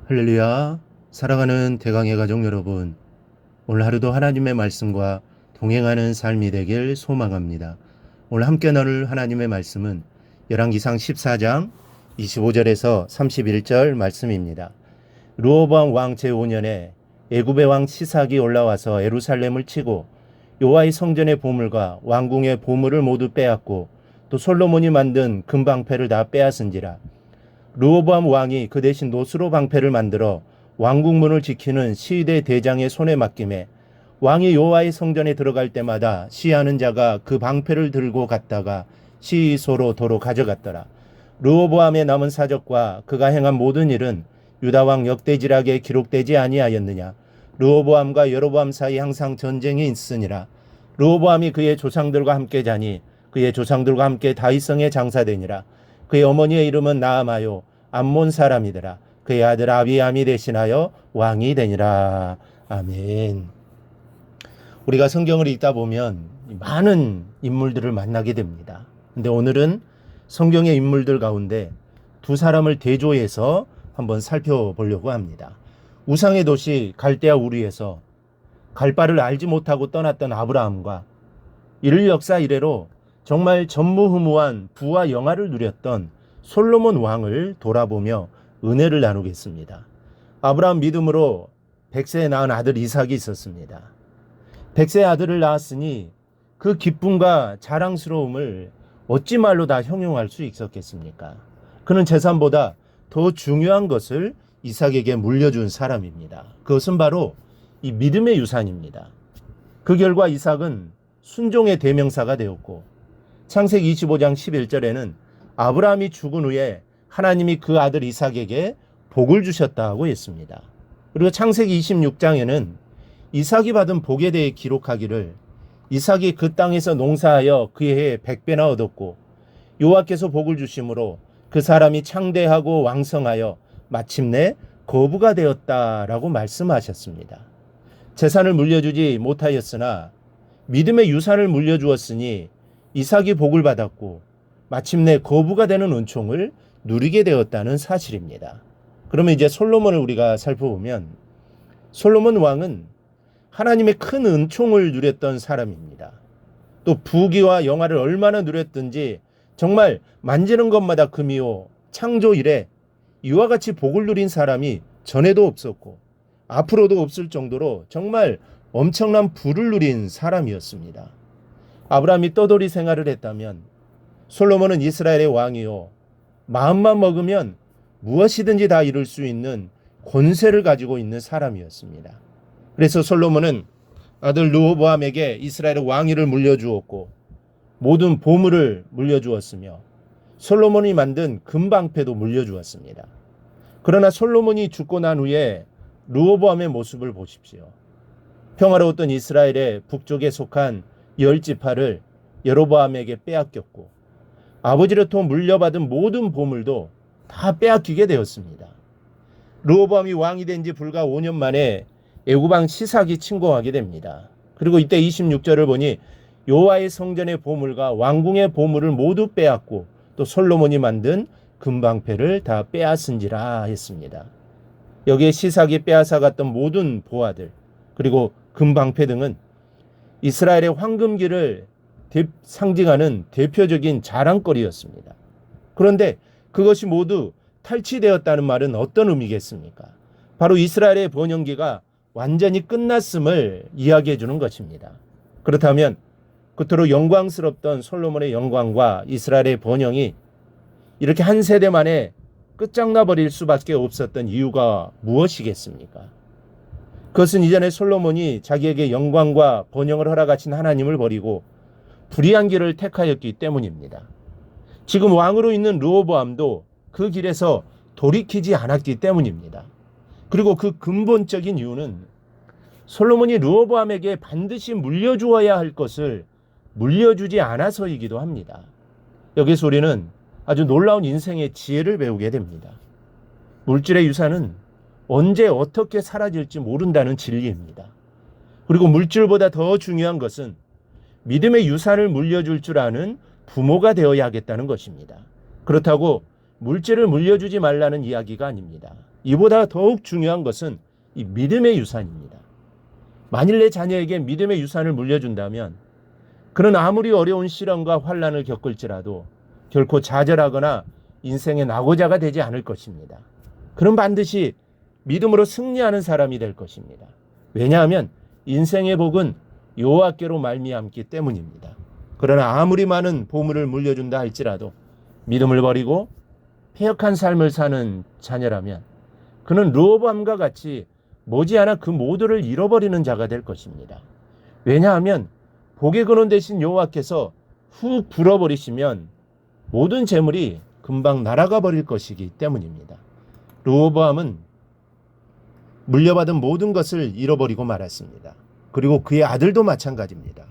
할렐루야. 사랑하는 대강의 가족 여러분, 오늘 하루도 하나님의 말씀과 동행하는 삶이 되길 소망합니다. 오늘 함께 나눌 하나님의 말씀은 열왕기상 14장 25절에서 31절 말씀입니다. 르호보암 왕 제5년에 애굽의 왕 시삭이 올라와서 예루살렘을 치고 여호와의 성전의 보물과 왕궁의 보물을 모두 빼앗고 또 솔로몬이 만든 금방패를 다 빼앗은지라. 르호보암 왕이 그 대신 노스로 방패를 만들어 왕궁문을 지키는 시위대 대장의 손에 맡김에 왕이 여호와의 성전에 들어갈 때마다 시위하는 자가 그 방패를 들고 갔다가 시위소로 도로 가져갔더라. 르호보암의 남은 사적과 그가 행한 모든 일은 유다 왕 역대지락에 기록되지 아니하였느냐. 르호보암과 여로보암 사이 항상 전쟁이 있으니라. 르호보암이 그의 조상들과 함께 자니 그의 조상들과 함께 다윗성에 장사되니라. 그의 어머니의 이름은 나아마요 암몬 사람이더라. 그의 아들 아비암이 대신하여 왕이 되니라. 아멘. 우리가 성경을 읽다 보면 많은 인물들을 만나게 됩니다. 근데 오늘은 성경의 인물들 가운데 두 사람을 대조해서 한번 살펴보려고 합니다. 우상의 도시 갈대아 우르에서 갈 바를 알지 못하고 떠났던 아브라함과 인류 역사 이래로 정말 전무후무한 부와 영화를 누렸던 솔로몬 왕을 돌아보며 은혜를 나누겠습니다. 아브라함 믿음으로 100세에 낳은 아들 이삭이 있었습니다. 100세의 아들을 낳았으니 그 기쁨과 자랑스러움을 어찌 말로 다 형용할 수 있었겠습니까? 그는 재산보다 더 중요한 것을 이삭에게 물려준 사람입니다. 그것은 바로 이 믿음의 유산입니다. 그 결과 이삭은 순종의 대명사가 되었고 창세기 25장 11절에는 아브라함이 죽은 후에 하나님이 그 아들 이삭에게 복을 주셨다고 했습니다. 그리고 창세기 26장에는 이삭이 받은 복에 대해 기록하기를 이삭이 그 땅에서 농사하여 그의 해에 100배나 얻었고 여호와께서 복을 주심으로 그 사람이 창대하고 왕성하여 마침내 거부가 되었다라고 말씀하셨습니다. 재산을 물려주지 못하였으나 믿음의 유산을 물려주었으니 이삭이 복을 받았고 마침내 거부가 되는 은총을 누리게 되었다는 사실입니다. 그러면 이제 솔로몬을 우리가 살펴보면 솔로몬 왕은 하나님의 큰 은총을 누렸던 사람입니다. 또 부귀와 영화를 얼마나 누렸든지 정말 만지는 것마다 금이요 창조 이래 이와 같이 복을 누린 사람이 전에도 없었고 앞으로도 없을 정도로 정말 엄청난 부를 누린 사람이었습니다. 아브라함이 떠돌이 생활을 했다면 솔로몬은 이스라엘의 왕이요 마음만 먹으면 무엇이든지 다 이룰 수 있는 권세를 가지고 있는 사람이었습니다. 그래서 솔로몬은 아들 르호보암에게 이스라엘의 왕위를 물려주었고 모든 보물을 물려주었으며 솔로몬이 만든 금방패도 물려주었습니다. 그러나 솔로몬이 죽고 난 후에 르호보암의 모습을 보십시오. 평화로웠던 이스라엘의 북쪽에 속한 10지파를 여로보암에게 빼앗겼고 아버지로부터 물려받은 모든 보물도 다 빼앗기게 되었습니다. 르호보암이 왕이 된 지 불과 5년 만에 애굽 왕 시삭이 침공하게 됩니다. 그리고 이때 26절을 보니 여호와의 성전의 보물과 왕궁의 보물을 모두 빼앗고 또 솔로몬이 만든 금방패를 다 빼앗은지라 했습니다. 여기에 시삭이 빼앗아갔던 모든 보화들 그리고 금방패 등은 이스라엘의 황금기를 상징하는 대표적인 자랑거리였습니다. 그런데 그것이 모두 탈취되었다는 말은 어떤 의미겠습니까? 바로 이스라엘의 번영기가 완전히 끝났음을 이야기해 주는 것입니다. 그렇다면 그토록 영광스럽던 솔로몬의 영광과 이스라엘의 번영이 이렇게 한 세대 만에 끝장나 버릴 수밖에 없었던 이유가 무엇이겠습니까? 그것은 이전에 솔로몬이 자기에게 영광과 번영을 허락하신 하나님을 버리고 불의한 길을 택하였기 때문입니다. 지금 왕으로 있는 르호보암도 그 길에서 돌이키지 않았기 때문입니다. 그리고 그 근본적인 이유는 솔로몬이 르호보암에게 반드시 물려주어야 할 것을 물려주지 않아서이기도 합니다. 여기서 우리는 아주 놀라운 인생의 지혜를 배우게 됩니다. 물질의 유산은 언제 어떻게 사라질지 모른다는 진리입니다. 그리고 물질보다 더 중요한 것은 믿음의 유산을 물려줄 줄 아는 부모가 되어야 하겠다는 것입니다. 그렇다고 물질을 물려주지 말라는 이야기가 아닙니다. 이보다 더욱 중요한 것은 이 믿음의 유산입니다. 만일 내 자녀에게 믿음의 유산을 물려준다면 그는 아무리 어려운 시련과 환난을 겪을지라도 결코 좌절하거나 인생의 낙오자가 되지 않을 것입니다. 그는 반드시 믿음으로 승리하는 사람이 될 것입니다. 왜냐하면 인생의 복은 여호와께로 말미암기 때문입니다. 그러나 아무리 많은 보물을 물려준다 할지라도 믿음을 버리고 패역한 삶을 사는 자녀라면 그는 르호보암과 같이 머지않아 그 모두를 잃어버리는 자가 될 것입니다. 왜냐하면 복의 근원 되신 여호와께서 훅 불어버리시면 모든 재물이 금방 날아가 버릴 것이기 때문입니다. 르호보암은 물려받은 모든 것을 잃어버리고 말았습니다. 그리고 그의 아들도 마찬가지입니다.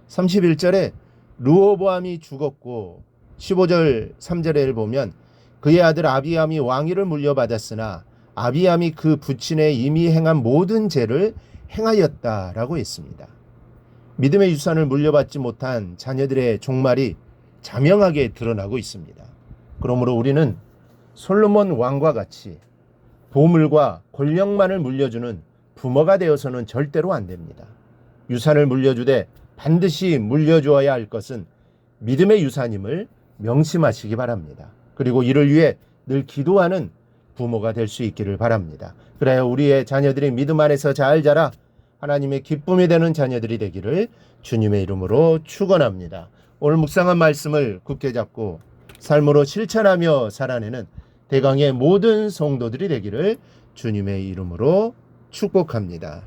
31절에 르호보암이 죽었고 15절 3절에 보면 그의 아들 아비암이 왕위를 물려받았으나 아비암이 그 부친에 이미 행한 모든 죄를 행하였다라고 했습니다. 믿음의 유산을 물려받지 못한 자녀들의 종말이 자명하게 드러나고 있습니다. 그러므로 우리는 솔로몬 왕과 같이 보물과 권력만을 물려주는 부모가 되어서는 절대로 안 됩니다. 유산을 물려주되 반드시 물려주어야 할 것은 믿음의 유산임을 명심하시기 바랍니다. 그리고 이를 위해 늘 기도하는 부모가 될 수 있기를 바랍니다. 그래야 우리의 자녀들이 믿음 안에서 잘 자라 하나님의 기쁨이 되는 자녀들이 되기를 주님의 이름으로 축원합니다. 오늘 묵상한 말씀을 굳게 잡고 삶으로 실천하며 살아내는 대강의 모든 성도들이 되기를 주님의 이름으로 축복합니다.